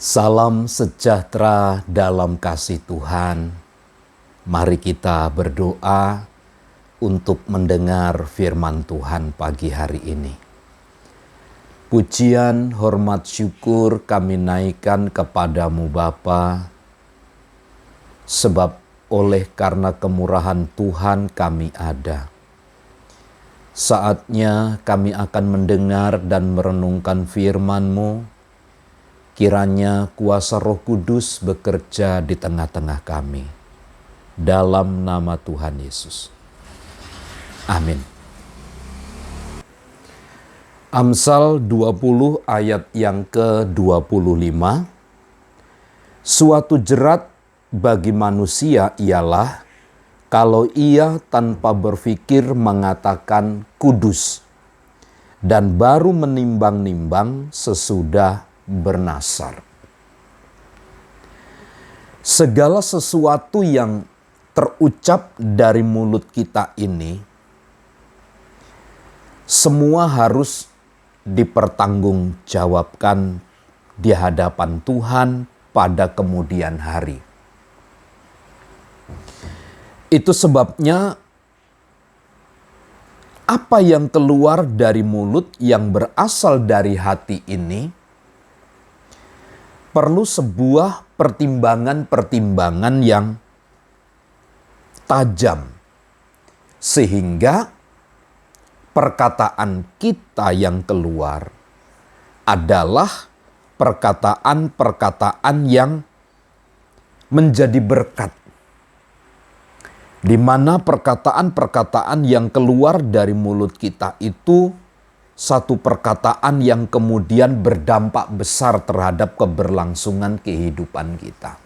Salam sejahtera dalam kasih Tuhan. Mari kita berdoa untuk mendengar firman Tuhan pagi hari ini. Pujian, hormat, syukur kami naikkan kepadamu Bapa, sebab oleh karena kemurahan Tuhan kami ada. Saatnya kami akan mendengar dan merenungkan firman-Mu. Kiranya kuasa Roh Kudus bekerja di tengah-tengah kami. Dalam nama Tuhan Yesus. Amin. Amsal 20 ayat yang ke-25. Suatu jerat bagi manusia ialah kalau ia tanpa berpikir mengatakan kudus dan baru menimbang-nimbang sesudah bernasar. Segala sesuatu yang terucap dari mulut kita ini semua harus dipertanggungjawabkan di hadapan Tuhan pada kemudian hari. Itu sebabnya apa yang keluar dari mulut yang berasal dari hati ini perlu sebuah pertimbangan-pertimbangan yang tajam, sehingga perkataan kita yang keluar adalah perkataan-perkataan yang menjadi berkat, di mana perkataan-perkataan yang keluar dari mulut kita itu satu perkataan yang kemudian berdampak besar terhadap keberlangsungan kehidupan kita.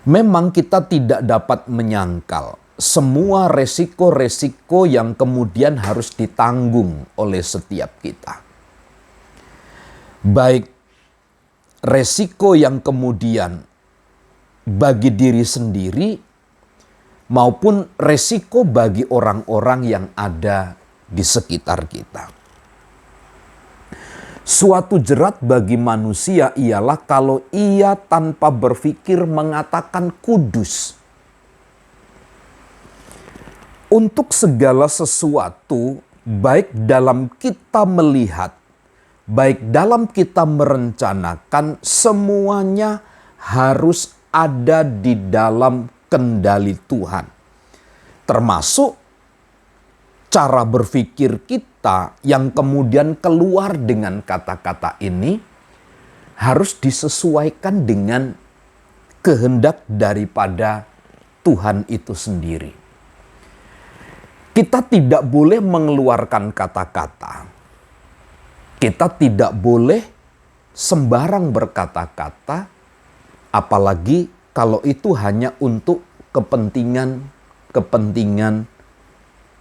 Memang kita tidak dapat menyangkal semua resiko-resiko yang kemudian harus ditanggung oleh setiap kita. Baik resiko yang kemudian bagi diri sendiri maupun resiko bagi orang-orang yang ada di sekitar kita. Suatu jerat bagi manusia ialah kalau ia tanpa berpikir mengatakan kudus. Untuk segala sesuatu, baik dalam kita melihat, baik dalam kita merencanakan, semuanya harus ada di dalam kendali Tuhan. Termasuk cara berpikir kita yang kemudian keluar dengan kata-kata ini harus disesuaikan dengan kehendak daripada Tuhan itu sendiri. Kita tidak boleh mengeluarkan kata-kata. Kita tidak boleh sembarang berkata-kata, apalagi kalau itu hanya untuk kepentingan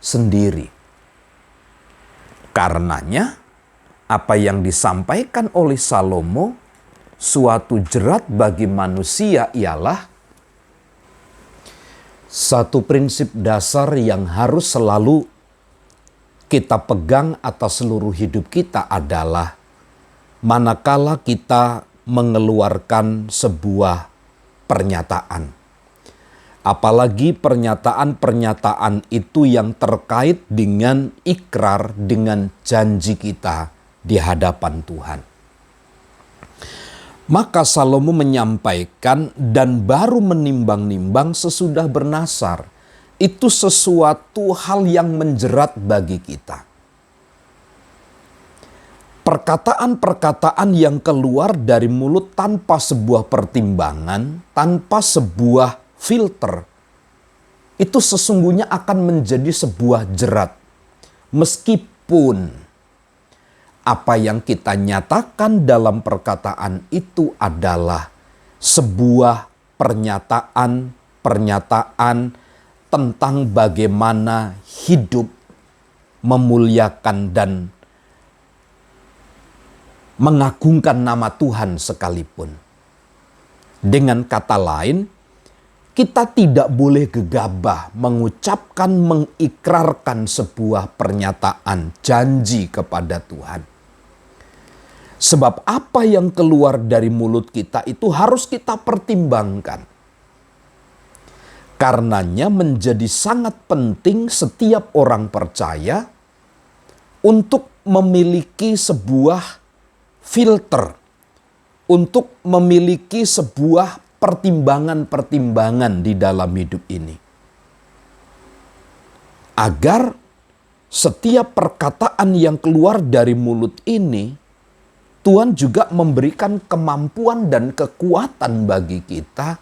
sendiri. Karenanya, apa yang disampaikan oleh Salomo, suatu jerat bagi manusia ialah satu prinsip dasar yang harus selalu kita pegang atas seluruh hidup kita adalah manakala kita mengeluarkan sebuah pernyataan. Apalagi pernyataan-pernyataan itu yang terkait dengan ikrar, dengan janji kita di hadapan Tuhan. Maka Salomo menyampaikan dan baru menimbang-nimbang sesudah bernasar. Itu sesuatu hal yang menjerat bagi kita. Perkataan-perkataan yang keluar dari mulut tanpa sebuah pertimbangan, tanpa sebuah filter, itu sesungguhnya akan menjadi sebuah jerat. Meskipun apa yang kita nyatakan dalam perkataan itu adalah sebuah pernyataan tentang bagaimana hidup memuliakan dan mengagungkan nama Tuhan sekalipun. Dengan kata lain, kita tidak boleh gegabah mengucapkan, mengikrarkan sebuah pernyataan janji kepada Tuhan. Sebab apa yang keluar dari mulut kita itu harus kita pertimbangkan. Karenanya menjadi sangat penting setiap orang percaya untuk memiliki sebuah filter, untuk memiliki sebuah pertimbangan-pertimbangan di dalam hidup ini. Agar setiap perkataan yang keluar dari mulut ini, Tuhan juga memberikan kemampuan dan kekuatan bagi kita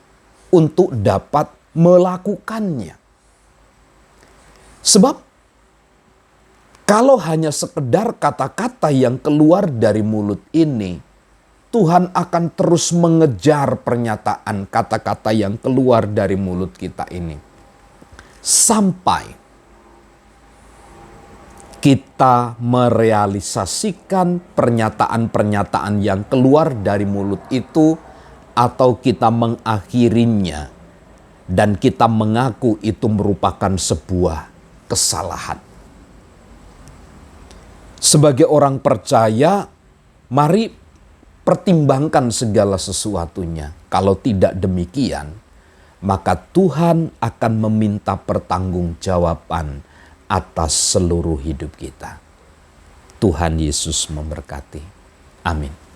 untuk dapat melakukannya. Sebab kalau hanya sekedar kata-kata yang keluar dari mulut ini, Tuhan akan terus mengejar pernyataan kata-kata yang keluar dari mulut kita ini. Sampai kita merealisasikan pernyataan-pernyataan yang keluar dari mulut itu, atau kita mengakhirinya dan kita mengaku itu merupakan sebuah kesalahan. Sebagai orang percaya, mari pertimbangkan segala sesuatunya. Kalau tidak demikian, maka Tuhan akan meminta pertanggungjawaban atas seluruh hidup kita. Tuhan Yesus memberkati. Amin.